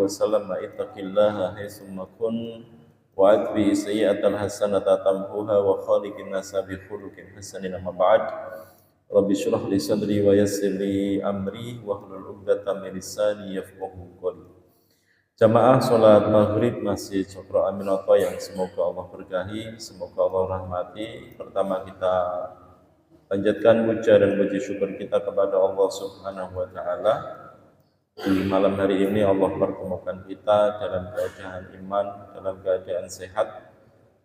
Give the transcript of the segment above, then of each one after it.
wasallam, ittaqillaha haitsuma kun wa atbi sayyi'atal hasanata tamhuha wa khaliqin nasa bi khuluqin hasanin. Amma ba'd. Rabbi shrah li sadri wa yassir li amri wahlul 'uqdatam min lisani yafqahu qawli. Jamaah salat maghrib Masjid Syukro Aminoto yang semoga Allah berkahi, semoga Allah rahmati. Pertama kita panjatkan puja dan puji syukur kita kepada Allah Subhanahu wa taala. Di malam hari ini Allah pertemukan kita dalam keadaan iman, dalam keadaan sehat,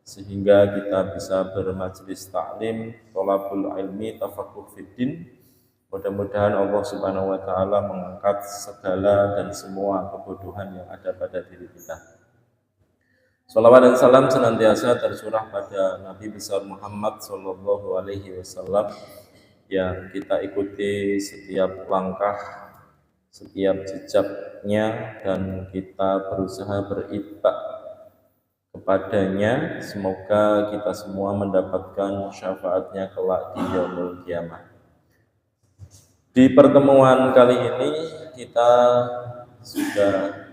sehingga kita bisa bermajlis taklim, thalabul ilmi, tafaqquh fiddin. Mudah-mudahan Allah Subhanahu wa taala mengangkat segala dan semua kebodohan yang ada pada diri kita. Salawat dan salam senantiasa tercurah pada Nabi besar Muhammad sallallahu alaihi wasallam yang kita ikuti setiap langkah, setiap jejaknya, dan kita berusaha beritbak kepadanya. Semoga kita semua mendapatkan syafaatnya kelak di yaumul kiamah. Di pertemuan kali ini kita sudah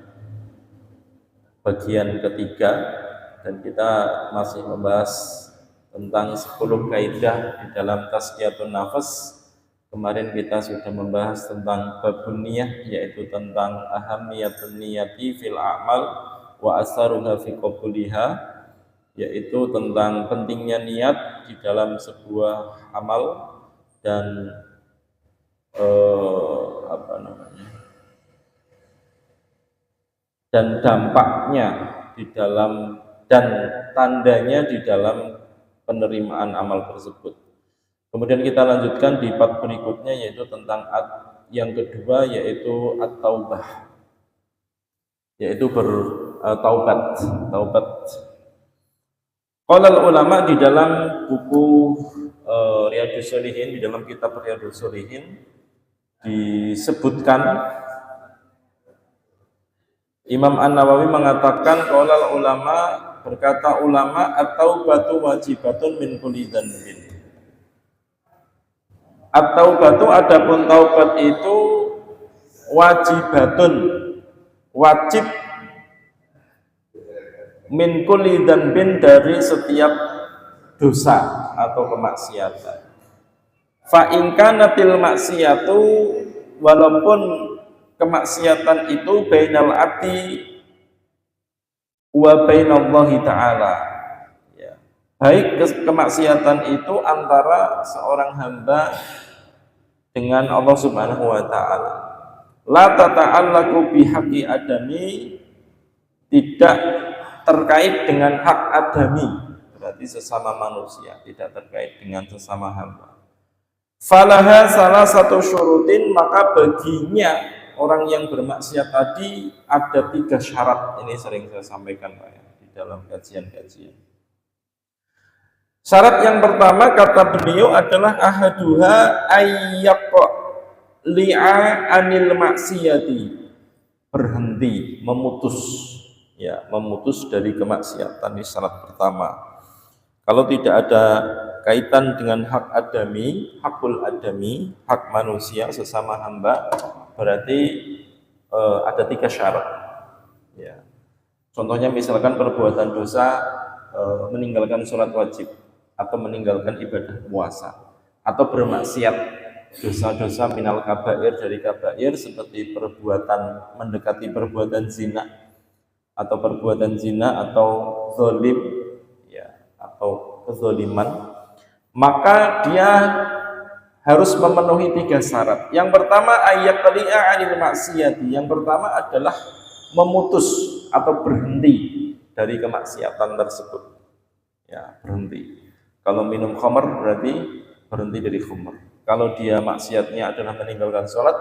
bagian ketiga dan kita masih membahas tentang 10 kaidah di dalam tazkiyatun nafas. Kemarin kita sudah membahas tentang babun niyah, yaitu tentang ahamiyatun niyati fil a'mal wa asaruha fi qabuliha, yaitu tentang pentingnya niat di dalam sebuah amal dan dan dampaknya di dalam dan tandanya di dalam penerimaan amal tersebut. Kemudian kita lanjutkan di bab berikutnya, yaitu tentang yang kedua, yaitu at-taubah, yaitu bertaubat. Qala ulama di dalam buku Riyadhus Shalihin, di dalam kitab Riyadhus Shalihin disebutkan, Imam An-Nawawi mengatakan, qala ulama, berkata ulama, at-taubatu wajibatun min kulli dzanbin. At-taubatu, adapun taubat itu wajibatun, wajib, min kulli dzanbin, dari setiap dosa atau kemaksiatan. Fa in kanatil maksiyatu, walaupun kemaksiatan itu bainal abdi wa bainallahi ta'ala, ya, baik kemaksiatan itu antara seorang hamba dengan Allah Subhanahu wa ta'ala. La tata'allaku bihaqqi adami, tidak terkait dengan hak adami, berarti sesama manusia, tidak terkait dengan sesama hamba. Falaha salah satu syurutin, maka baginya orang yang bermaksiat tadi ada 3 syarat. Ini sering saya sampaikan Pak ya, di dalam kajian-kajian. Syarat yang pertama, kata beliau, adalah ahaduha ayyaqli'a anil maksiyati, berhenti, memutus, ya, memutus dari kemaksiatan. Ini syarat pertama. Kalau tidak ada kaitan dengan hak adami, hakul adami, hak manusia sesama hamba, berarti ada 3 syarat. Ya. Contohnya misalkan perbuatan dosa, meninggalkan sholat wajib, atau meninggalkan ibadah puasa, atau bermaksiat, dosa-dosa minal kabair, dari kabair, seperti perbuatan mendekati perbuatan zina, atau perbuatan zina, atau zalim, ya, atau kezaliman, maka dia harus memenuhi 3 syarat. Yang pertama, ayyaqli'a 'anil maksiyati. Yang pertama adalah memutus atau berhenti dari kemaksiatan tersebut. Ya, berhenti. Kalau minum khamr berarti berhenti dari khamr. Kalau dia maksiatnya adalah meninggalkan sholat,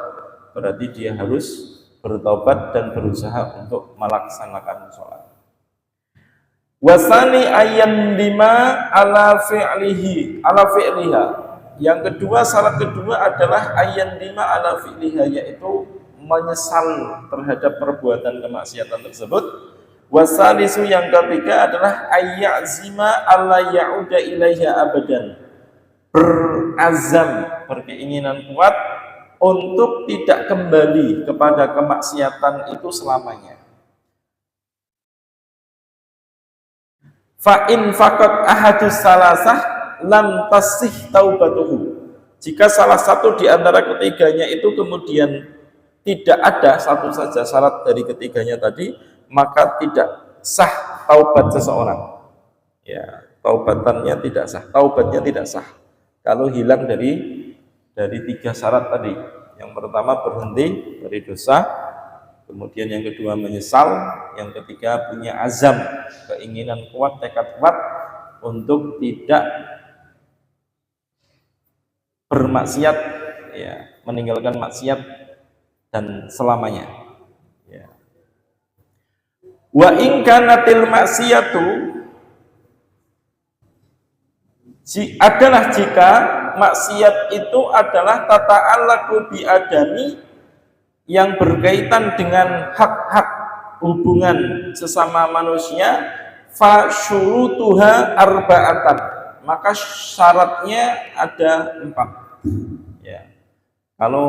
berarti dia harus bertaubat dan berusaha untuk melaksanakan sholat. Wasani ayyandima ala fi'liha. Yang kedua, syarat kedua adalah ayyandima ala fi'liha, yaitu menyesal terhadap perbuatan kemaksiatan tersebut. Wasalisu, yang ketiga adalah ayyazima alla ya'uda ilaiha abadan, berazam, berkeinginan kuat untuk tidak kembali kepada kemaksiatan itu selamanya. Fa in faqat ahadus salasah lam tasih taubatuhu. Jika salah satu di antara ketiganya itu kemudian tidak ada satu saja syarat dari ketiganya tadi, maka tidak sah taubat seseorang. Ya, taubatannya tidak sah, taubatnya tidak sah. Kalau hilang dari tiga syarat tadi. Yang pertama berhenti dari dosa, kemudian yang kedua menyesal, yang ketiga punya azam, keinginan kuat, tekad kuat untuk tidak bermaksiat, ya, meninggalkan maksiat dan selamanya. Ya. Wa in kanatil maksiyatu, adalah jika maksiat itu adalah tata'allaqu bi adami, yang berkaitan dengan hak-hak hubungan sesama manusia, fa syurutuha arba'atan, maka syaratnya ada 4. Ya. Kalau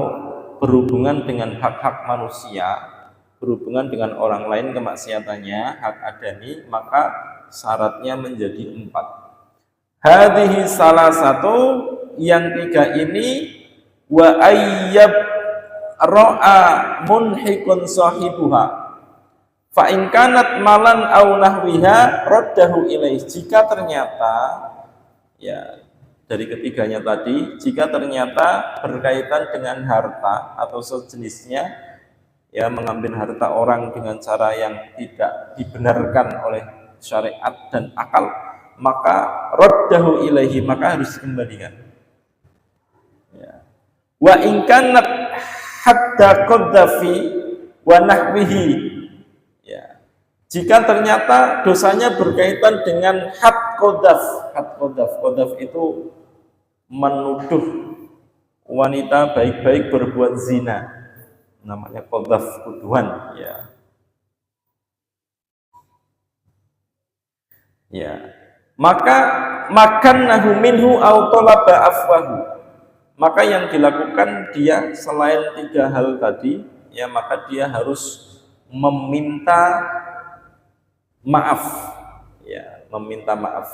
berhubungan dengan hak-hak manusia, berhubungan dengan orang lain kemaksiatannya, hak adami, maka syaratnya menjadi 4. Hadhihi salah satu, yang 3 ini, wa ayyab ra'a munhikun sahibuha fa in kanat malan aw nahwiha raddahu ilaih. Jika ternyata, ya, dari ketiganya tadi, jika ternyata berkaitan dengan harta atau sejenisnya, ya, mengambil harta orang dengan cara yang tidak dibenarkan oleh syariat dan akal, maka raddahu ilaihi, maka harus dikembalikan. Ya. Wa in kanat hadda qaddafi wa nahwihi, ya, jika ternyata dosanya berkaitan dengan had qadhaf. Qadhaf itu menuduh wanita baik-baik berbuat zina, namanya qadhaf, tuduhan, ya. Ya, maka makannahu minhu aw talaba afwahu, maka yang dilakukan dia selain 3 hal tadi, ya, maka dia harus meminta maaf, ya, meminta maaf.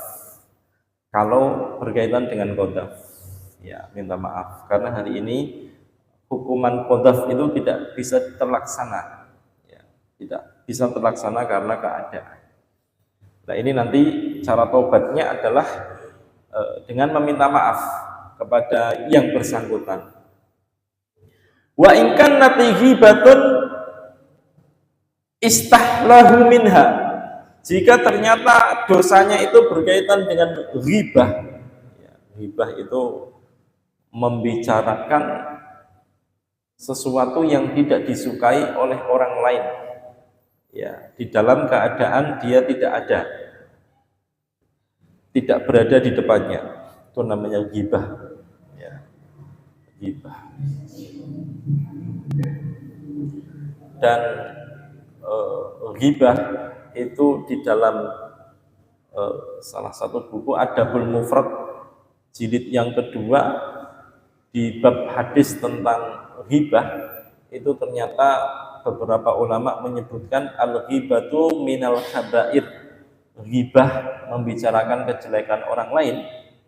Kalau berkaitan dengan qadhaf, ya, minta maaf, karena hari ini hukuman qadhaf itu tidak bisa terlaksana, ya, tidak bisa terlaksana karena keadaan. Nah, ini nanti cara taubatnya adalah dengan meminta maaf kepada yang bersangkutan. Wa in kanat ghibatun istahlahu minha, jika ternyata dosanya itu berkaitan dengan ghibah, ya, ghibah itu membicarakan sesuatu yang tidak disukai oleh orang lain, ya, di dalam keadaan dia tidak ada, tidak berada di depannya, itu namanya ghibah, ya, ghibah. Dan ghibah itu di dalam salah satu buku Adabul Mufrad jilid yang kedua, di bab hadis tentang ghibah itu ternyata beberapa ulama menyebutkan al-ghibatu minal kabair, ghibah membicarakan kejelekan orang lain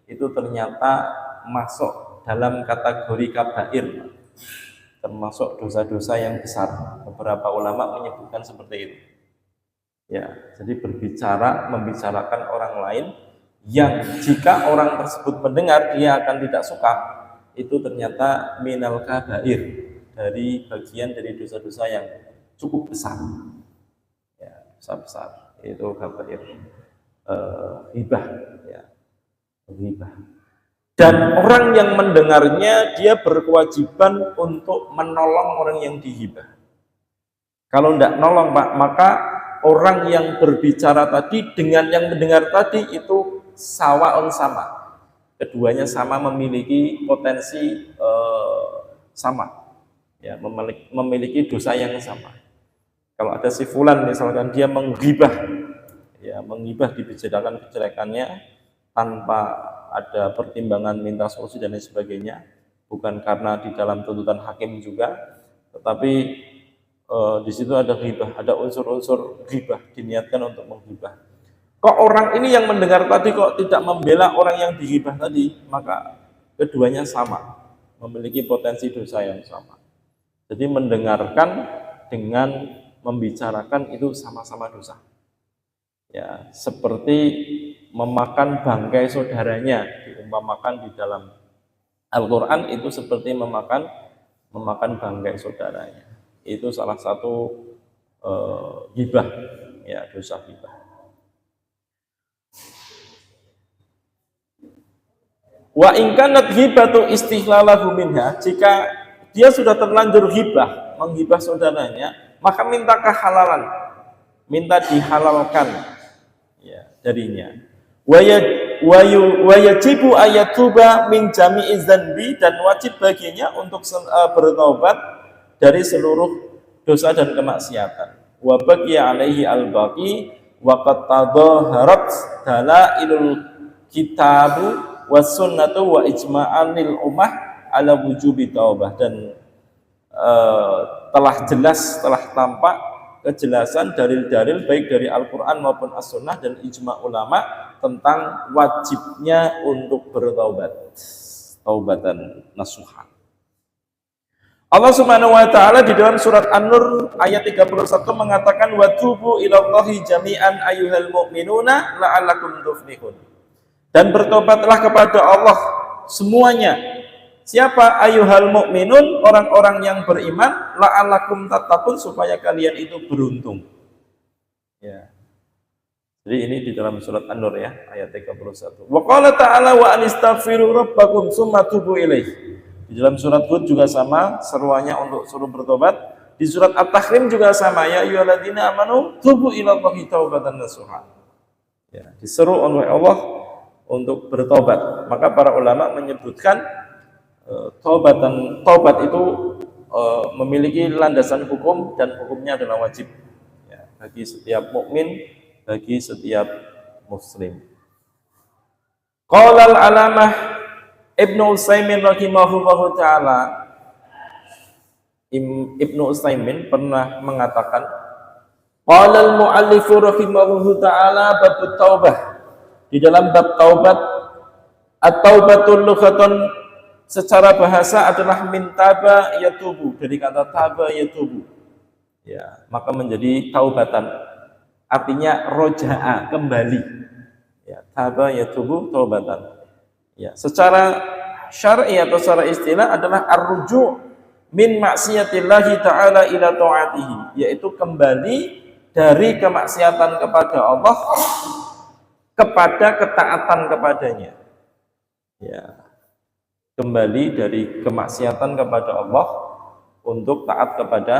itu ternyata masuk dalam kategori kabair, termasuk dosa-dosa yang besar. Beberapa ulama menyebutkan seperti itu. Ya, jadi membicarakan orang lain yang jika orang tersebut mendengar dia akan tidak suka, itu ternyata minal kabair, dari bagian dari dosa-dosa yang cukup besar, ya, besar, itu kabair, ghibah, ya, ghibah. Dan orang yang mendengarnya dia berkewajiban untuk menolong orang yang dihibah. Kalau tidak nolong, Pak, maka orang yang berbicara tadi dengan yang mendengar tadi itu sawaun, sama, keduanya sama, memiliki potensi sama, ya, memiliki dosa yang sama. Kalau ada si fulan misalkan dia menghibah, ya, menghibah, dibicarakan kejelekannya tanpa ada pertimbangan minta solusi dan lain sebagainya, bukan karena di dalam tuntutan hakim juga, tetapi di situ ada ghibah, ada unsur-unsur ghibah, diniatkan untuk menghibah. Kok orang ini yang mendengar tadi kok tidak membela orang yang digibah tadi, maka keduanya sama, memiliki potensi dosa yang sama. Jadi mendengarkan dengan membicarakan itu sama-sama dosa. Ya, seperti memakan bangkai saudaranya, diumpamakan di dalam Al-Quran itu seperti memakan bangkai saudaranya. Itu salah satu ghibah, ya, dosa ghibah. Wa in kanat ghibatu istihlalahu minha, jika dia sudah terlanjur ghibah, menghibah saudaranya, maka minta kehalalan, minta dihalalkan, ya, darinya. Wa yajibu ayatuba min jami'i dzanbi, dan wajib baginya untuk bertobat dari seluruh dosa dan kemaksiatan. Wa baqiya alaihi al-baqi wa qad tadhaharat dalailul kitabu was sunnatu wa ijma'anil ummah ala wujubi taubah, dan telah tampak kejelasan dalil-dalil baik dari Al-Quran maupun As-Sunnah dan ijma' ulama tentang wajibnya untuk bertaubat, taubatan nasuha. Allah Subhanahu wa taala di dalam surat An-Nur ayat 31 mengatakan wa tubu ilallahi jami'an ayyuhal mu'minuna la'allakum tuflihun. Dan bertobatlah kepada Allah semuanya. Siapa? Ayyuhal mu'minun, orang-orang yang beriman, la'allakum tattaqun, supaya kalian itu beruntung. Ya. Jadi ini di dalam surat An-Nur ya, ayat 31. Wa qala ta'ala wa anistaghfiru rabbakum tsumma tubu ilaih. Di dalam surat Hud juga sama, seruannya untuk suruh bertobat. Di surat At-Tahrim juga sama, ya ayyuhalladzina amanu tubu ilallahi taubatan nasuha. Ya, diseru oleh Allah untuk bertobat. Maka para ulama menyebutkan taubat itu memiliki landasan hukum, dan hukumnya adalah wajib, ya, bagi setiap mukmin, bagi setiap muslim. Qala al-alamah Ibnu Utsaimin rahimahullahu taala, Ibnu Utsaimin pernah mengatakan, qala al-muallifu rahimahullahu taala bab taubah, di dalam bab taubat, at-taubatul lughatan secara bahasa adalah min taba yatubu, dari kata taba yatubu, ya, maka menjadi taubatan, artinya roja'a, kembali, ya, taba yatubu, taubatan, ya. Secara syar'i atau secara istilah adalah ar-ruju' min maksiyatillahi ta'ala ila ta'atihi, yaitu kembali dari kemaksiatan kepada Allah kepada ketaatan kepadanya, ya, kembali dari kemaksiatan kepada Allah untuk taat kepada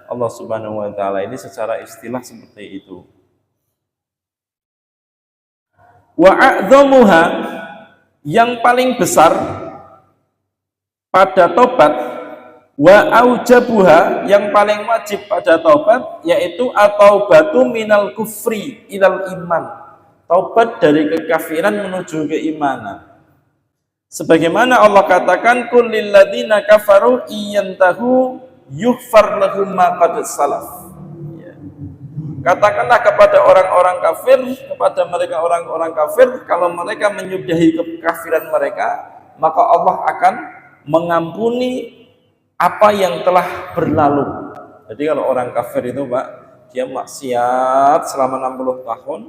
Allah Subhanahu wa taala. Ini secara istilah seperti itu. Wa a'dhamuha, yang paling besar pada taubat, wa aujabuha, yang paling wajib pada taubat, yaitu at-taubatu minal kufri ilal iman, taubat dari kekafiran menuju keimanan. Sebagaimana Allah katakan, qul lil ladzina kafaru iyantahu yughfar lahum ma qad salaf. Ya. Katakanlah kepada orang-orang kafir, kepada mereka orang-orang kafir, kalau mereka menyudahi kekafiran mereka, maka Allah akan mengampuni apa yang telah berlalu. Jadi kalau orang kafir itu, Pak, dia maksiat selama 60 tahun,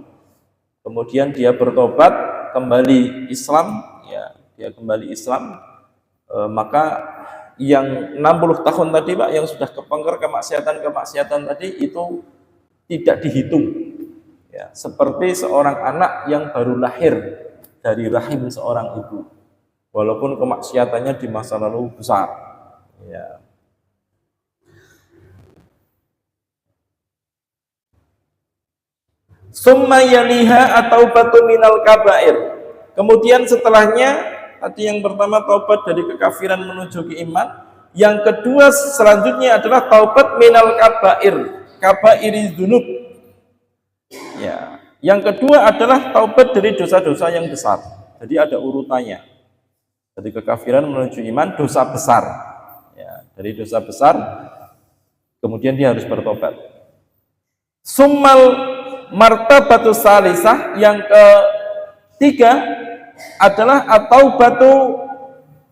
kemudian dia bertobat, kembali Islam, ya, dia kembali Islam, maka yang 60 tahun tadi, Pak, yang sudah kepengker kemaksiatan tadi itu tidak dihitung, ya, seperti seorang anak yang baru lahir dari rahim seorang ibu, walaupun kemaksiatannya di masa lalu besar, ya. Summa yaliha atau batu minal kabair, kemudian setelahnya, tadi yang pertama taubat dari kekafiran menuju ke iman, yang kedua selanjutnya adalah taubat minal kabair, kabairi dzunub, ya. Yang kedua adalah taubat dari dosa-dosa yang besar. Jadi ada urutannya, dari kekafiran menuju iman, dosa besar, ya, dari dosa besar kemudian dia harus bertobat. Summal martabatus salisah, yang ketiga adalah atau batu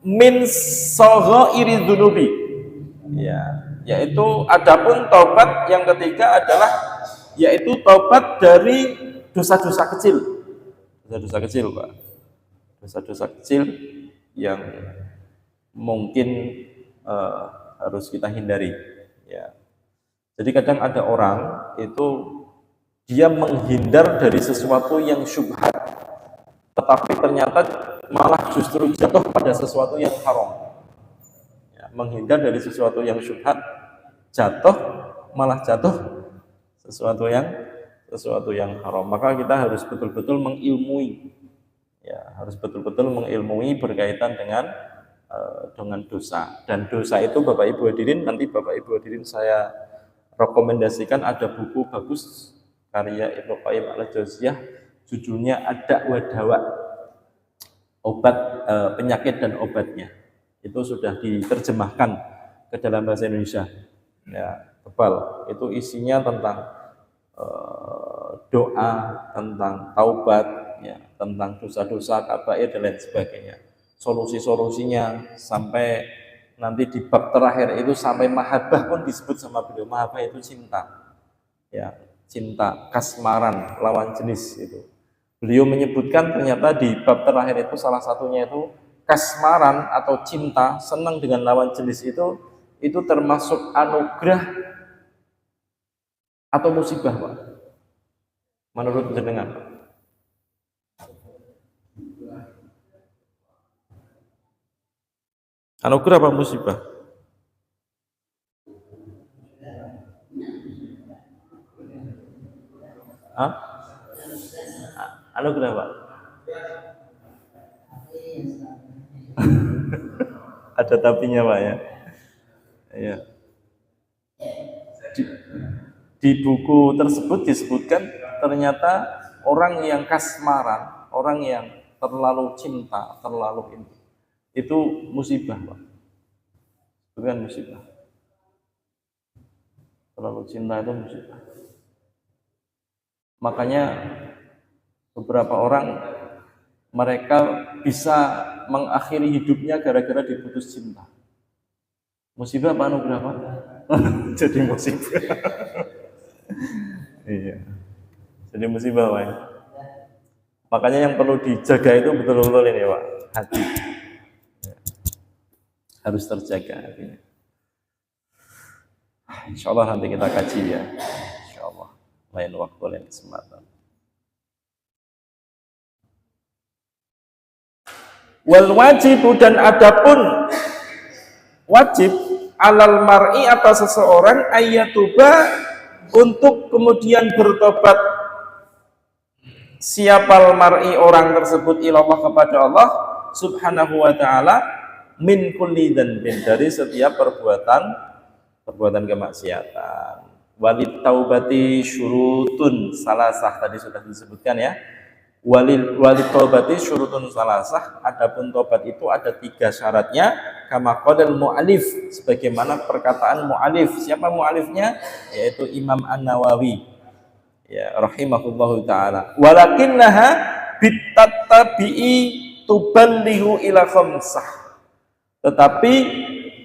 min saghairi dzunubi. Ya, yaitu adapun taubat yang ketiga adalah yaitu taubat dari dosa-dosa kecil. Dosa-dosa kecil, Pak. Dosa-dosa kecil yang mungkin harus kita hindari, ya. Jadi kadang ada orang itu dia menghindar dari sesuatu yang syubhat, tetapi ternyata malah justru jatuh pada sesuatu yang haram. Ya, menghindar dari sesuatu yang syubhat, malah jatuh sesuatu yang haram. Maka kita harus betul-betul mengilmui, ya, harus betul-betul mengilmui berkaitan dengan dosa. Dan dosa itu Bapak Ibu hadirin, nanti Bapak Ibu hadirin saya rekomendasikan ada buku bagus karya Ibnu Qayyim al-Jauziyah, judulnya Ad-Da' wa Dawa, obat penyakit dan obatnya. Itu sudah diterjemahkan ke dalam bahasa Indonesia. Ya, tebal. Itu isinya tentang doa, tentang taubat, ya, tentang dosa-dosa, kabair dan lain sebagainya. Solusi-solusinya sampai nanti di bab terakhir itu sampai mahabbah pun disebut sama beliau. Mahabbah itu cinta. Ya, cinta, kasmaran, lawan jenis itu. Beliau menyebutkan ternyata di bab terakhir itu salah satunya itu kasmaran atau cinta, senang dengan lawan jenis itu termasuk anugerah atau musibah, Pak? Menurut jenengan? Anugerah apa musibah? Hah? Anugerah, Pak? Ada tapinya, Pak, ya. Ya. Di buku tersebut disebutkan ternyata orang yang kasmaran, orang yang terlalu cinta, terlalu itu musibah, Pak. Bukan musibah. Terlalu cinta itu musibah. Makanya beberapa orang mereka bisa mengakhiri hidupnya gara-gara diputus cinta. Musibah apa anugerah, Pak? Jadi musibah. Iya. Jadi musibah, Pak. Makanya yang perlu dijaga itu betul-betul ini, Pak, hati. Harus terjaga hatinya. Insya Allah nanti kita kaji, ya. Insya Allah. Lain waktu, lain kesempatan. Wal wajibu, dan adapun wajib alal mar'i atas seseorang ayyatuba, untuk kemudian bertobat siapal mar'i, orang tersebut, ilallah, kepada Allah subhanahu wa ta'ala, min kulli dzanbin, dari setiap perbuatan kemaksiatan. Walid taubati syurutun salasah, tadi sudah disebutkan, ya. Walid taubati syurutun salasah, adapun tobat itu ada 3 syaratnya, kama qadal mu'alif, sebagaimana perkataan mu'alif. Siapa mu'alifnya? Yaitu Imam An-Nawawi, ya, rahimahullahu ta'ala. Walakinnaha bittatabi'i tuballighu ila khamsah, tetapi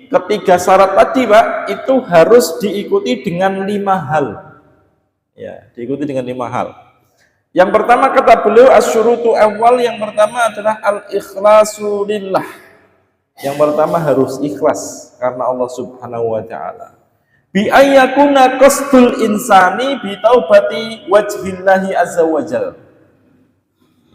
ketiga syarat tadi, Pak, itu harus diikuti dengan 5 hal. Ya, diikuti dengan 5 hal. Yang pertama kata beliau asyurutu awal, yang pertama adalah al-ikhlasu lillah. Yang pertama harus ikhlas karena Allah subhanahu wa ta'ala. Bi ayyakuna qasdul insani bi taubati wajhillahi azza wajal.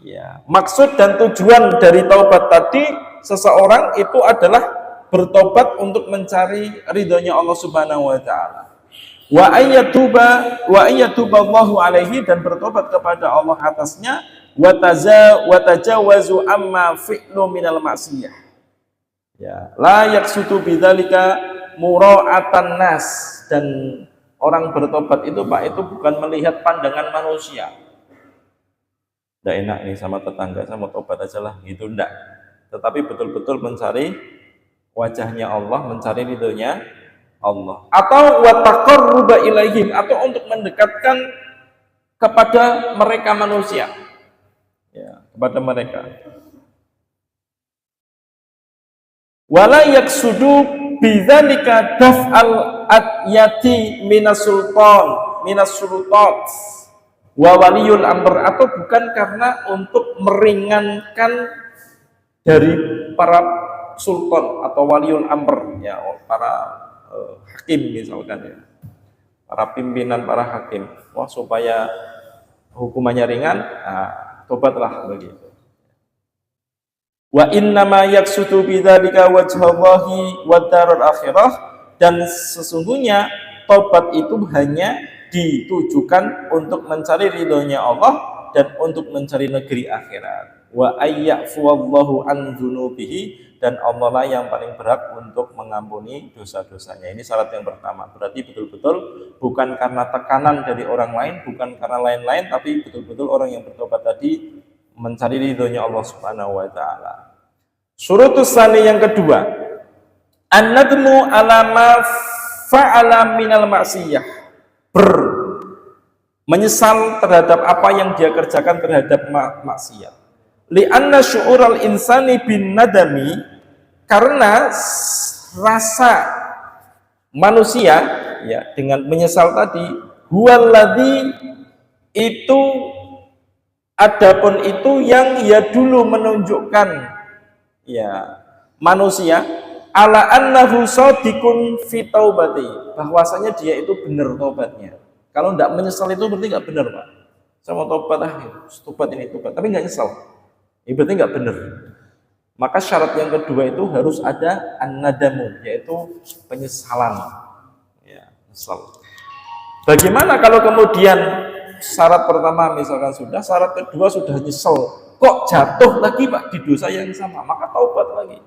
Ya, maksud dan tujuan dari taubat tadi seseorang itu adalah bertobat untuk mencari ridhonya Allah subhanahu wa ta'ala. Wa ayyatuba Allahu alaihi, dan bertobat kepada Allah atasnya, wa tajawazu amma fi'lu minal maksiyah. Ya, la yaqsudu bidzalika mura'atan nas, dan orang bertobat itu, Pak, itu bukan melihat pandangan manusia. Nggak enak nih sama tetangga, sama tobat aja lah, gitu, enggak. Tetapi betul-betul mencari wajahnya Allah, mencari ridhonya Allah, atau wa taqarruba ilaihim, atau untuk mendekatkan kepada mereka manusia, ya, kepada mereka. Wala yaksudu bidzalika daf'al adyati minas sultat wa waliyul amr, atau bukan karena untuk meringankan dari para sultan atau waliul amr, ya, para hakim misalkan, ya, para pimpinan, para hakim, wah supaya hukumannya ringan, nah, tobatlah begitu. Wa innama yaksudu bidzalika wajhallahi wad darul akhirah, dan sesungguhnya tobat itu hanya ditujukan untuk mencari ridhonya Allah dan untuk mencari negeri akhirat. Wa ayyafuwallahu an dzunubihi, dan Allah lah yang paling berat untuk mengampuni dosa-dosanya. Ini syarat yang pertama. Berarti betul-betul bukan karena tekanan dari orang lain, bukan karena lain-lain, tapi betul-betul orang yang bertobat tadi mencari ridhonya Allah Subhanahu wa taala. Syurutus tsani yang kedua, an-nadmu ala ma fa'ala minal maksiyah, menyesal terhadap apa yang dia kerjakan terhadap maksiat. Li'anna syu'ural insani bin nadami, karena rasa manusia, ya, dengan menyesal tadi, huwaladzi, itu adapun itu yang ia dulu menunjukkan, ya, manusia ala annahu shadiqun fi taubati, bahwasanya dia itu benar tobatnya. Kalau tidak menyesal itu berarti nggak benar, Pak. Saya mau tobat, tobat ini tobat, tapi nggak nyesal, ini berarti nggak benar. Maka syarat yang kedua itu harus ada an-nadamu, yaitu penyesalan, ya, nyesal. Bagaimana kalau kemudian syarat pertama misalkan sudah, syarat kedua sudah nyesel, kok jatuh lagi, Pak, di dosa yang sama, maka taubat lagi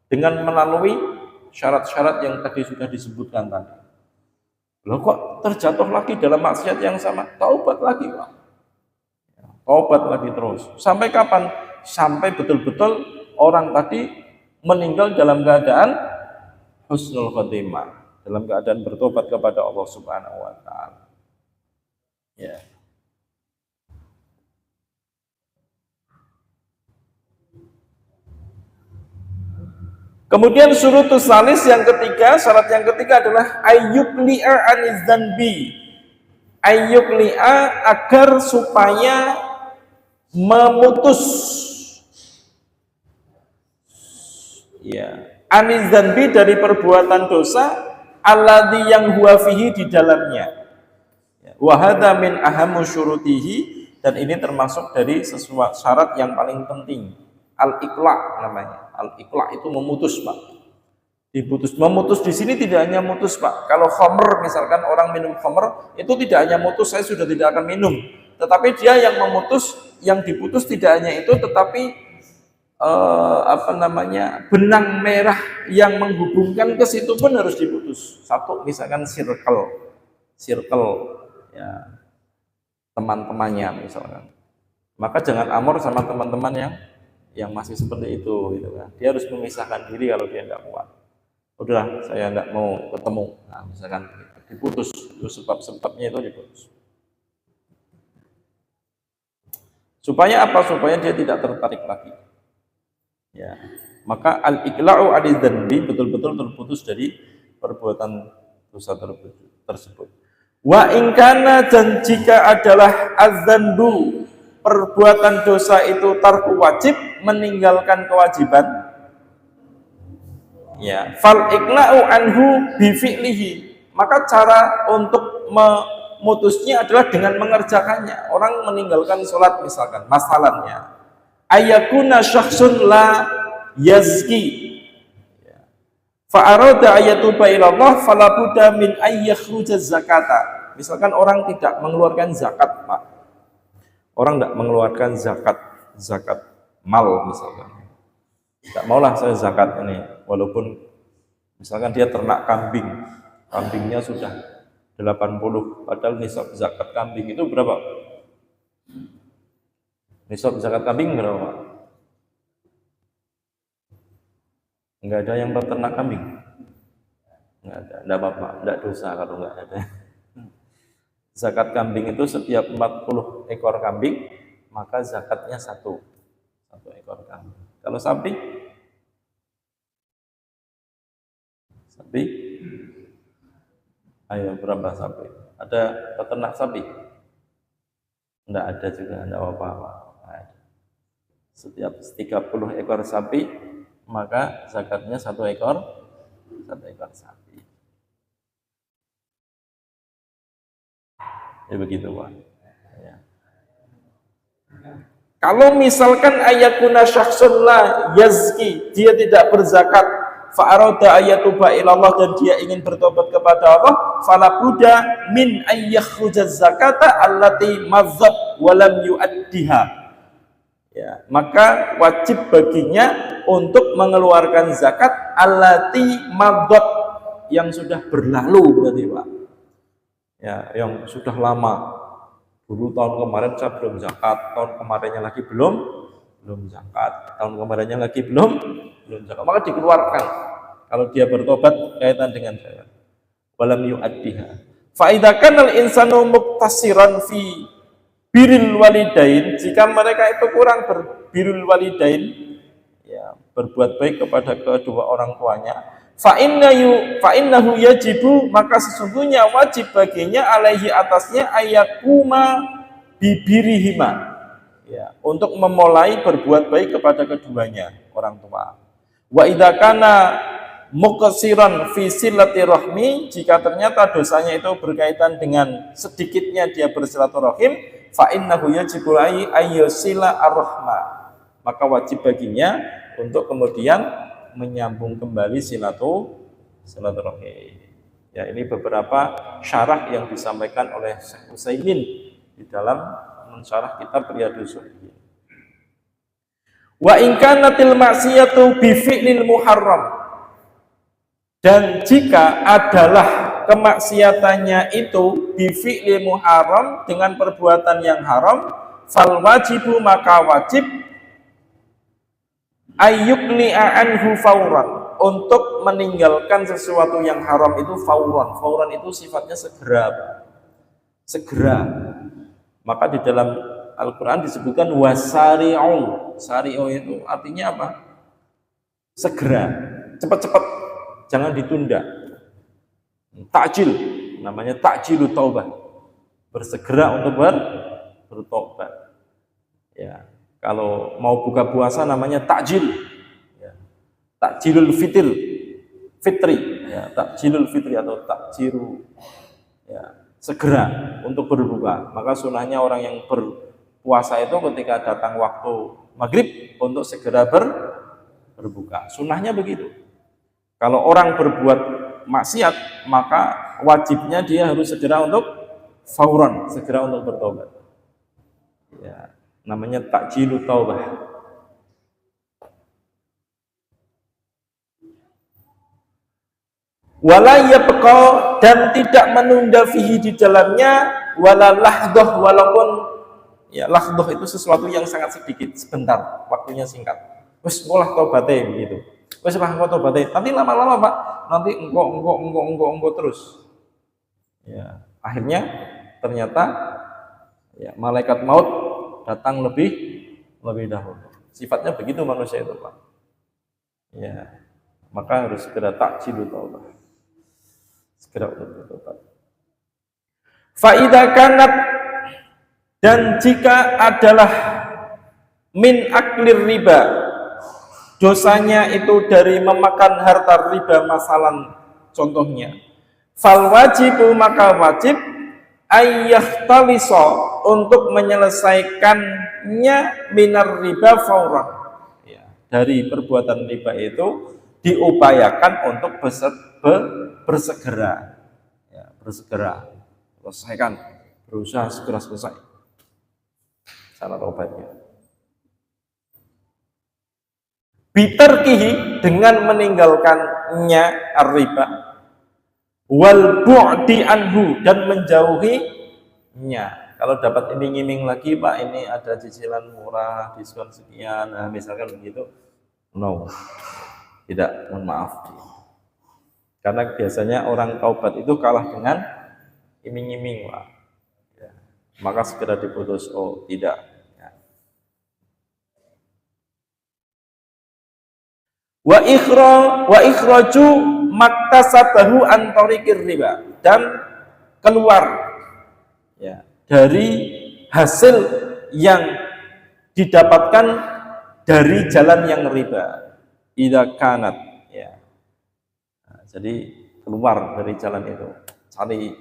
dengan melalui syarat-syarat yang tadi sudah disebutkan tadi. Loh, kok terjatuh lagi dalam maksiat yang sama, taubat lagi, Pak. Taubat lagi terus. Sampai kapan? Sampai betul-betul orang tadi meninggal dalam keadaan husnul khotimah, dalam keadaan bertobat kepada Allah Subhanahu wa taala. Ya. Kemudian syurutus salis yang ketiga, syarat yang ketiga adalah ayyuqli'a anizzanbi. Ayyuqli'a, agar supaya memutus, ya, anizzanbi, dari perbuatan dosa, alladzi yang huwa fihi, di dalamnya. Wa hadza min ahammu syurutihi, dan ini termasuk dari sesuatu syarat yang paling penting. Al-iqla namanya. Al-iqla itu memutus, Pak. Diputus. Memutus di sini tidak hanya mutus, Pak. Kalau khamr, misalkan orang minum khamr, itu tidak hanya mutus, saya sudah tidak akan minum. Tetapi dia yang memutus, yang diputus tidak hanya itu, tetapi benang merah yang menghubungkan ke situ pun harus diputus. Satu, misalkan circle, ya, teman-temannya misalkan. Maka jangan amor sama teman-teman yang masih seperti itu, gitu kan. Dia harus memisahkan diri kalau dia tidak kuat. Udah, saya tidak mau ketemu. Nah, misalkan diputus, itu sebab-sebabnya itu diputus. Supaya apa? Supaya dia tidak tertarik lagi. Ya, maka al-iqla'u anidzanbi, betul-betul terputus dari perbuatan dosa tersebut. Wa in kana, dan jika adalah adzanbu, perbuatan dosa itu tarku wajib, meninggalkan kewajiban, ya, fal iqla'u anhu bi fi'lihi, maka cara untuk memutusnya adalah dengan mengerjakannya. Orang meninggalkan sholat misalkan, masalahnya ayakuna syakhsun la yazki, fa arada ayatuba ila Allah fala budda min ayyakhruja zakata. Misalkan orang tidak mengeluarkan zakat, Pak. Orang tidak mengeluarkan zakat mal misalkan. Tidak maulah saya zakat ini, walaupun misalkan dia ternak kambing, kambingnya sudah 80, padahal nisab zakat kambing itu berapa? Nisab zakat kambing berapa? Enggak ada yang peternak kambing? Enggak ada, enggak apa-apa, enggak dosa kalau enggak ada. Zakat kambing itu setiap 40 ekor kambing, maka zakatnya satu ekor kambing. Kalau sapi, ayo berapa sapi? Ada peternak sapi? Enggak ada juga, enggak apa-apa. Setiap 30 ekor sapi, maka zakatnya satu ekor sapi. Ya begitu, Pak. Ya. Kalau misalkan ayakuna syakhsun la yazki, dia tidak berzakat, fa'arada ayatuba ilallah, dan dia ingin bertobat kepada Allah, fala budda min ayyakhruja zakata allati madzab walam yu'addiha. Ya, maka wajib baginya untuk mengeluarkan zakat allati madzab, yang sudah berlalu berarti, Pak. Ya, yang sudah lama. Dulu tahun kemarin saya belum zakat, tahun kemarinnya lagi belum zakat, tahun kemarinnya lagi belum zakat, maka dikeluarkan kalau dia bertobat kaitan dengan zakat. Walam yu'addiha. Fa idza kana al-insanu muqtasiran fi birrul walidain, jika mereka itu kurang berbirrul walidain, ya, berbuat baik kepada kedua orang tuanya, fa innahu yajibu, maka sesungguhnya wajib baginya, alaihi atasnya, ayakuma bibirihima, ya, untuk memulai berbuat baik kepada keduanya orang tua. Wa idza kana muqsiran fi silatirahmi, jika ternyata dosanya itu berkaitan dengan sedikitnya dia bersilaturahim, fa innahu yajibu ayyusila arrahma, maka wajib baginya untuk kemudian menyambung kembali silaturahim. Ya, ini beberapa syarah yang disampaikan oleh Syekh Utsaimin di dalam mensyarah kitab Riyadhus Shalihin. Wa in kanatil maksiyatu bi fi'lil muharram, dan jika adalah kemaksiatannya itu bi fi'lil muharram, dengan perbuatan yang haram, fal wajibu, maka wajib ayyukli'a anhu fauran, untuk meninggalkan sesuatu yang haram itu fauran itu sifatnya segera. Maka di dalam Al-Quran disebutkan wasari'u. Sari'u itu artinya apa? Segera, cepat-cepat, jangan ditunda. Ta'jil, namanya ta'jilu taubah, bersegera untuk bertobat. Ya, kalau mau buka puasa namanya takjil, ya. Takjilul fitri, ya. Takjilul fitri atau takjiru, ya, segera untuk berbuka. Maka sunahnya orang yang berpuasa itu ketika datang waktu maghrib untuk segera berbuka. Sunahnya begitu. Kalau orang berbuat maksiat, maka wajibnya dia harus segera untuk fauran, segera untuk bertobat. Ya, namanya takjilu taubah. Wala yabqa, dan tidak menunda fihi di dalamnya, wala lahdoh, walaupun, ya, lahdoh itu sesuatu yang sangat sedikit, sebentar, waktunya singkat. Wes ngolah tobatnya begitu. Wes engko tobatnya, nanti lama-lama Pak, nanti engko terus. Ya, akhirnya ternyata, ya, malaikat maut datang lebih dahulu. Sifatnya begitu manusia itu, Pak. Ya, maka harus segera takjilu taubah, segera untuk bertobat. Fa idza kanat, dan jika adalah min aklir riba, dosanya itu dari memakan harta riba, masalan contohnya, fal wajibu, maka wajib ayyahtalisa, untuk menyelesaikannya minar riba fauran, ya, dari perbuatan riba itu diupayakan untuk bersegera, ya, selesaikan, berusaha segera selesai cara taubatnya. Bitarkihi, dengan meninggalkannya riba, wal bu'di anhu, dan menjauhinya. Kalau dapat iming-iming lagi, Pak, ini ada cicilan murah, diskon sekian, nah, misalkan begitu, no, tidak, mohon maaf. Karena biasanya orang taubat itu kalah dengan iming-iming, Pak. maka segera diputus. Oh tidak. Wa ikhraju maktasabahu an tariqir riba, dan keluar ya dari hasil yang didapatkan dari jalan yang riba. Idza kanat ya. Nah, jadi keluar dari jalan itu, cari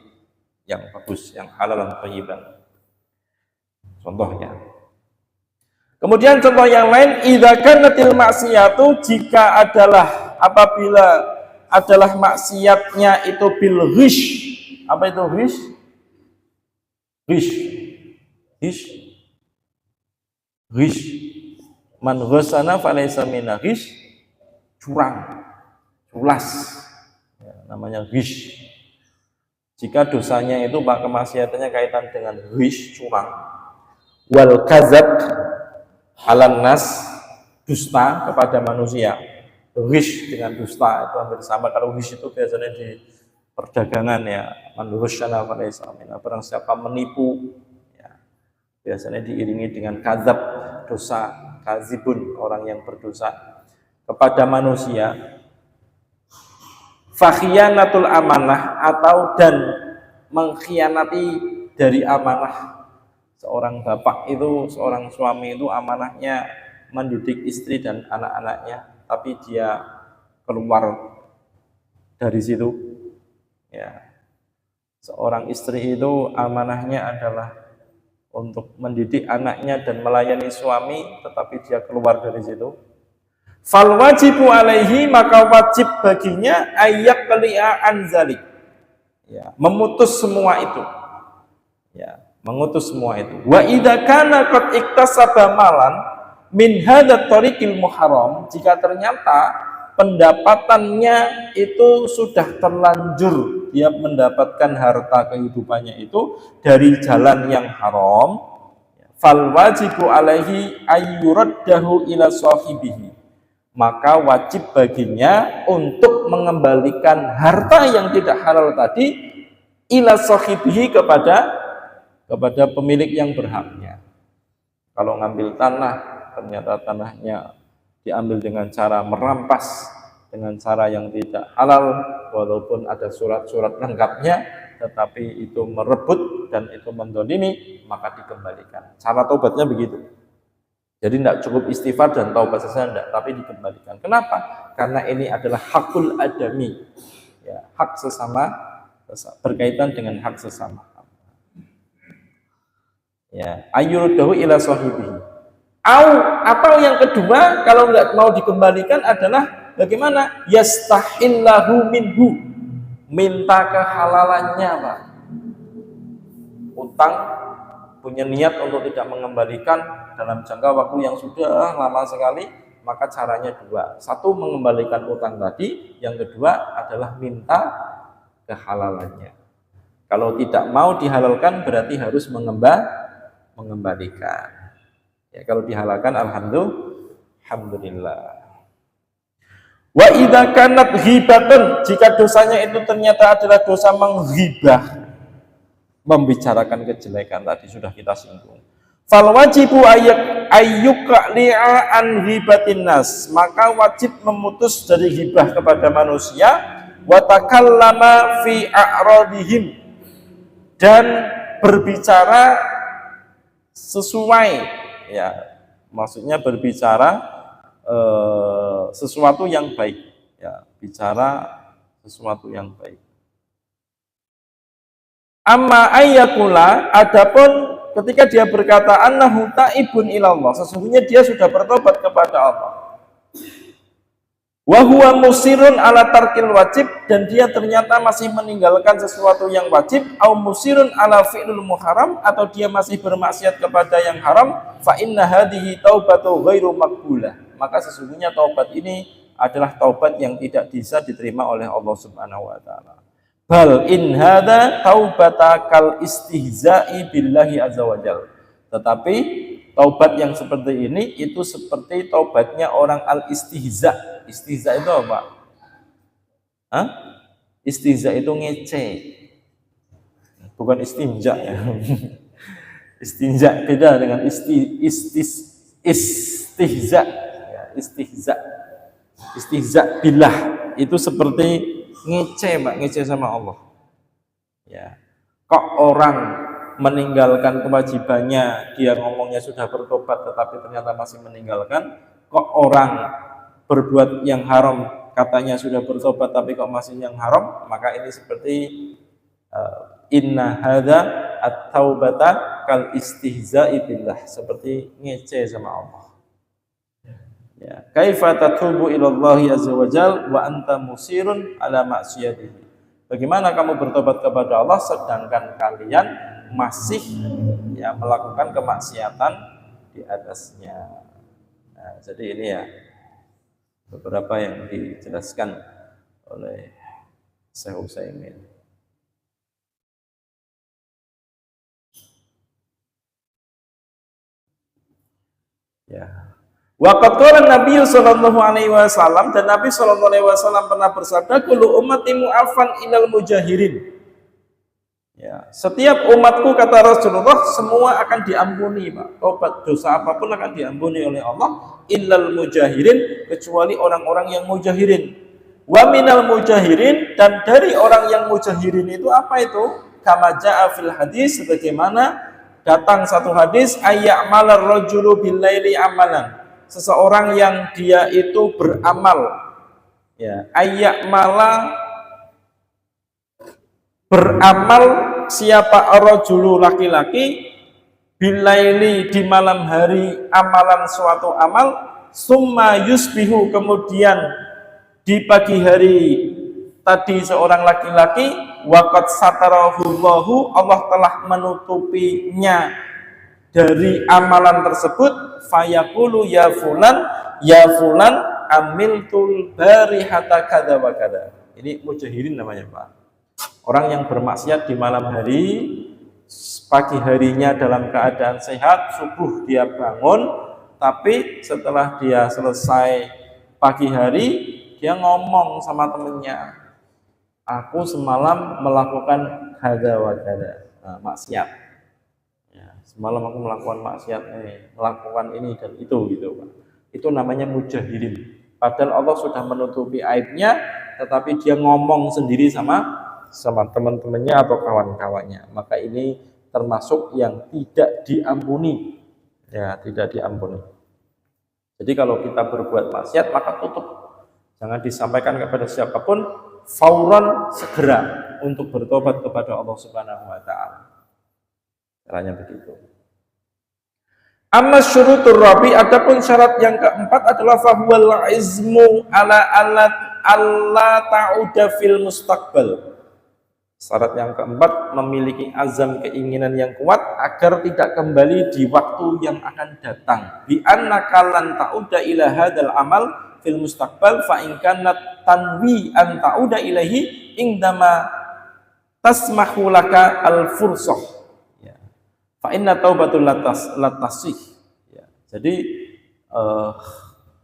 yang bagus, yang halal dan thayyiban. Contohnya. Kemudian contoh yang lain, idza kanatil maksiyatu, jika adalah apabila adalah maksiatnya itu bil ghish. Apa itu ghish? Ghish. Ghish. Ghish. Man ghasana falaysa minna. Ghish, curang, culas. Ya, namanya ghish. Jika dosanya itu kemaksiatannya kaitan dengan ghish, curang. Wal kadzab alan nas, dusta kepada manusia. Ghish dengan dusta itu hampir sama. Kalau ghish itu biasanya di perdagangan ya, man ghasana falaysa minna, barang siapa menipu ya, biasanya diiringi dengan kadzab, dosa, kadzibun, orang yang berdosa kepada manusia. Fakhiyanatul amanah, atau dan mengkhianati dari amanah. Seorang bapak itu, seorang suami itu amanahnya mendidik istri dan anak-anaknya, tapi dia keluar dari situ ya. Seorang istri itu amanahnya adalah untuk mendidik anaknya dan melayani suami, tetapi dia keluar dari situ. Fal wajibu alaihi, maka wajib baginya ayyak qali'a anzalik ya, memutus semua itu ya, mengutus semua itu. Wa idza kana qad iktasaba malan min hadza tariqil muharram, jika ternyata pendapatannya itu sudah terlanjur, dia mendapatkan harta kehidupannya itu dari jalan yang haram, fal wajibu alaihi ayyuraddahu ila sahibihi, maka wajib baginya untuk mengembalikan harta yang tidak halal tadi ila sahibihi, kepada pemilik yang berhaknya. Kalau ngambil tanah, ternyata tanahnya diambil dengan cara merampas, dengan cara yang tidak halal, walaupun ada surat-surat lengkapnya, tetapi itu merebut dan itu mendolimi, maka dikembalikan. Cara taubatnya begitu. Jadi tidak cukup istighfar dan taubat saja, tidak, tapi dikembalikan. Kenapa? Karena ini adalah hakul adami, ya, hak sesama, berkaitan dengan hak sesama. Ya, ayyudahu ila sahibihi. Atau yang kedua, kalau nggak mau dikembalikan adalah bagaimana? Yastahillahu minhu, minta kehalalannya, Pak. Utang, punya niat untuk tidak mengembalikan dalam jangka waktu yang sudah lama sekali, maka caranya dua. Satu, mengembalikan utang tadi, yang kedua adalah minta kehalalannya. Kalau tidak mau dihalalkan berarti harus mengembalikan. Ya, kalau dihalalkan alhamdulillah. Wa idza kanat ghibatan, jika dosanya itu ternyata adalah dosa menghibah, membicarakan kejelekan, tadi sudah kita singgung. Fal wajibu ayyuka li'a an ghibatin nas, maka wajib memutus dari ghibah kepada manusia, wa takallama fi a'radihim, dan berbicara sesuai ya, maksudnya berbicara sesuatu yang baik ya, bicara sesuatu yang baik. Amma ayyakula, adapun ketika dia berkata annahu taibun ilallah, sesungguhnya dia sudah bertobat kepada Allah. Wa huwa musirun ala tarkil wajib, dan dia ternyata masih meninggalkan sesuatu yang wajib, au musirun ala fi'lul muharram, atau dia masih bermaksiat kepada yang haram, fa inna hadhihi taubatu ghairu maqbulah, maka sesungguhnya taubat ini adalah taubat yang tidak bisa diterima oleh Allah Subhanahu wa taala. Bal in hadza taubata kal istihza'i billahi azza wajal, tetapi taubat yang seperti ini itu seperti taubatnya orang al-istihza. Istihza itu apa? Hah? Istihza itu ngece, bukan istinja ya. Istinja beda dengan istihza. Ya, istihza billah itu seperti ngece, Pak, ngece sama Allah. Ya. Kok orang meninggalkan kewajibannya, dia ngomongnya sudah bertobat tetapi ternyata masih meninggalkan. Kok orang berbuat yang haram katanya sudah bertobat tapi kok masih yang haram, maka ini seperti inna hadza at-taubata kal istihza'i billah, seperti ngece sama Allah. Ya, kaifa tatubu ila Allah azza wa jal wa anta musirun ala ma'siyatihi. Bagaimana kamu bertobat kepada Allah sedangkan kalian masih ya melakukan kemaksiatan di atasnya. Nah, jadi ini ya beberapa yang dijelaskan oleh Syekh Utsaimin. Ya. Waqat qala Nabi sallallahu alaihi wasallam, dan Nabi sallallahu alaihi wasallam pernah bersabda, kullu ummati mu'afan ilal mujahirin. Ya, setiap umatku kata Rasulullah semua akan diampuni, Pak. Tobat dosa apapun akan diampuni oleh Allah illal mujahirin, kecuali orang-orang yang mujahirin. Wa minal mujahirin, dan dari orang yang mujahirin itu apa itu? Kama jaa fil hadis, sebagaimana datang satu hadis, ayya'malar rajulu bil laili amalan. Seseorang yang dia itu beramal, ya, ayya'mala, beramal siapa rajulu laki-laki bilaili di malam hari amalan suatu amal, summa yusbihu, kemudian di pagi hari tadi seorang laki-laki waqad satarahullahu, Allah telah menutupinya dari amalan tersebut, fayaqulu ya fulan amiltul barihata kada wa kada. Ini mujahirin namanya, Pak. Orang yang bermaksiat di malam hari, pagi harinya dalam keadaan sehat, subuh dia bangun, tapi setelah dia selesai pagi hari, dia ngomong sama temennya, aku semalam melakukan kada wa kada, maksiat. Ya, semalam aku melakukan maksiat, melakukan ini dan itu, gitu, Pak. Itu namanya mujahirin. Padahal Allah sudah menutupi aibnya, tetapi dia ngomong sendiri sama teman-temannya atau kawan-kawannya. Maka ini termasuk yang tidak diampuni. Ya, tidak diampuni. Jadi kalau kita berbuat maksiat, maka tutup. Jangan disampaikan kepada siapapun, fauran, segera untuk bertobat kepada Allah Subhanahu wa taala. Caranya begitu. Amma syurutur rabi, adapun syarat yang keempat adalah fahuwal izmu ala ta'uda fil mustaqbal. Syarat yang keempat memiliki azam, keinginan yang kuat agar tidak kembali di waktu yang akan datang. Bi annaka lan ta'uda ila hadzal amal fil mustaqbal fa in kanat tanwi an ta'uda ilaihi indama tasmahu laka al fursah. Ya. Fa inna taubatul latasih. Ya. Jadi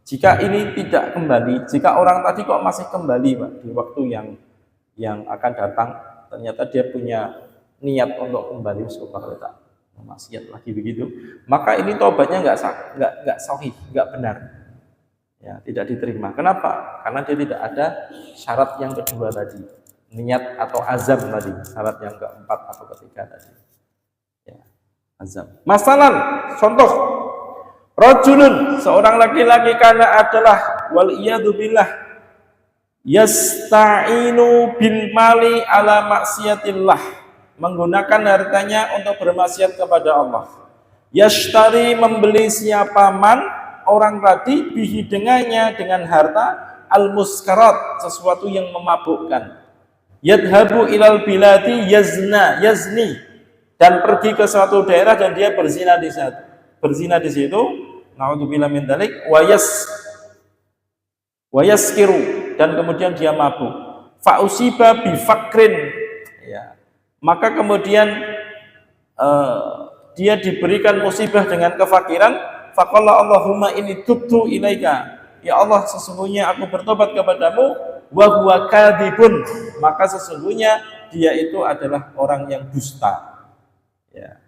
jika ini tidak kembali, jika orang tadi kok masih kembali, Pak, di waktu yang akan datang, ternyata dia punya niat untuk kembali tak maksiat lagi begitu, maka ini taubatnya nggak sahih, nggak benar, ya, tidak diterima. Kenapa? Karena dia tidak ada syarat yang kedua tadi, niat atau azam tadi, syarat yang keempat atau ketiga tadi, ya, azam. Masalan, contoh, rajulun, seorang laki-laki, karena adalah wal iyadu billah yasta'inu bil mali ala maksiatillah, menggunakan hartanya untuk bermaksiat kepada Allah. Yashtari, membeli siapa man, orang tadi, bihi dengannya, dengan harta, al muskarat, sesuatu yang memabukkan. Yadhabu ilal biladi yazni, dan pergi ke suatu daerah dan dia berzina di situ, naudzubillah min dzalik, wa yaskiru, dan kemudian dia mabuk. Fa'usiba bifakrin, ya, maka kemudian dia diberikan musibah dengan kefakiran. Faqala Allahumma inni tubtu ilaika, ya Allah, sesungguhnya aku bertobat kepadamu. Wa huwa kadhibun, maka sesungguhnya dia itu adalah orang yang dusta, ya.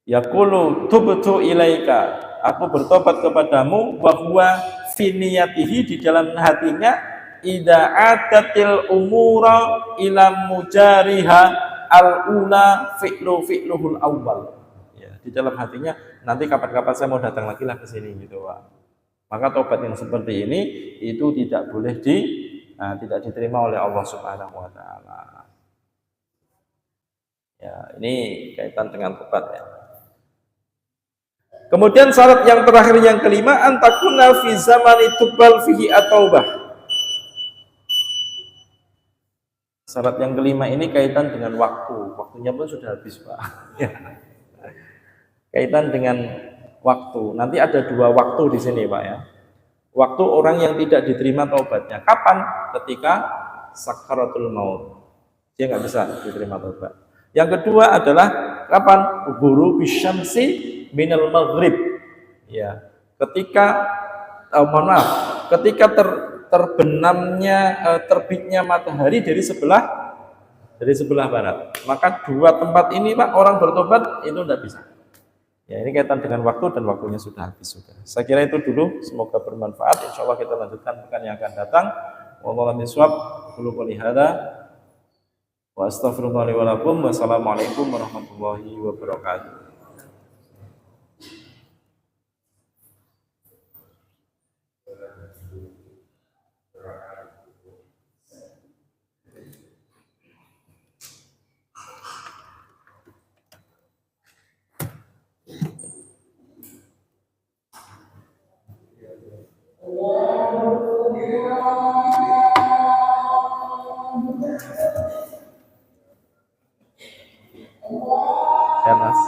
Yaqulu tubtu ilaika, aku bertobat kepadamu, bahwa finiyatihi, di dalam hatinya, idza atatil umura ila mujariha al-ula fi'luhul awal. Ya, di dalam hatinya, nanti kapan-kapan saya mau datang lagi lah ke sini gitu, Pak. Maka tobat yang seperti ini itu tidak boleh tidak diterima oleh Allah Subhanahu wa taala. Ya, ini kaitan dengan tobat ya. Kemudian syarat yang terakhir yang kelima, antakuna fi zamani tuqbal fihi at-taubah. Syarat yang kelima ini kaitan dengan waktu. Waktunya pun sudah habis, Pak. Ya. Kaitan dengan waktu. Nanti ada dua waktu di sini, Pak ya. Waktu orang yang tidak diterima taubatnya. Kapan? Ketika sakaratul maut. Dia nggak bisa diterima taubat. Yang kedua adalah kapan? Guru bisyamsi minal maghrib. Ya, ketika ketika terbenamnya terbitnya matahari dari sebelah barat. Maka dua tempat ini, Pak, orang bertobat itu tidak bisa. Ya, ini kaitan dengan waktu dan waktunya sudah habis sudah. Saya kira itu dulu, semoga bermanfaat. Insya Allah kita lanjutkan pekan yang akan datang. Wallahu a'lam bishawab. Qulu qouli hadza wa astaghfirullahi wa lakum. Wassalamualaikum warahmatullahi wabarakatuh. Ya, Mas.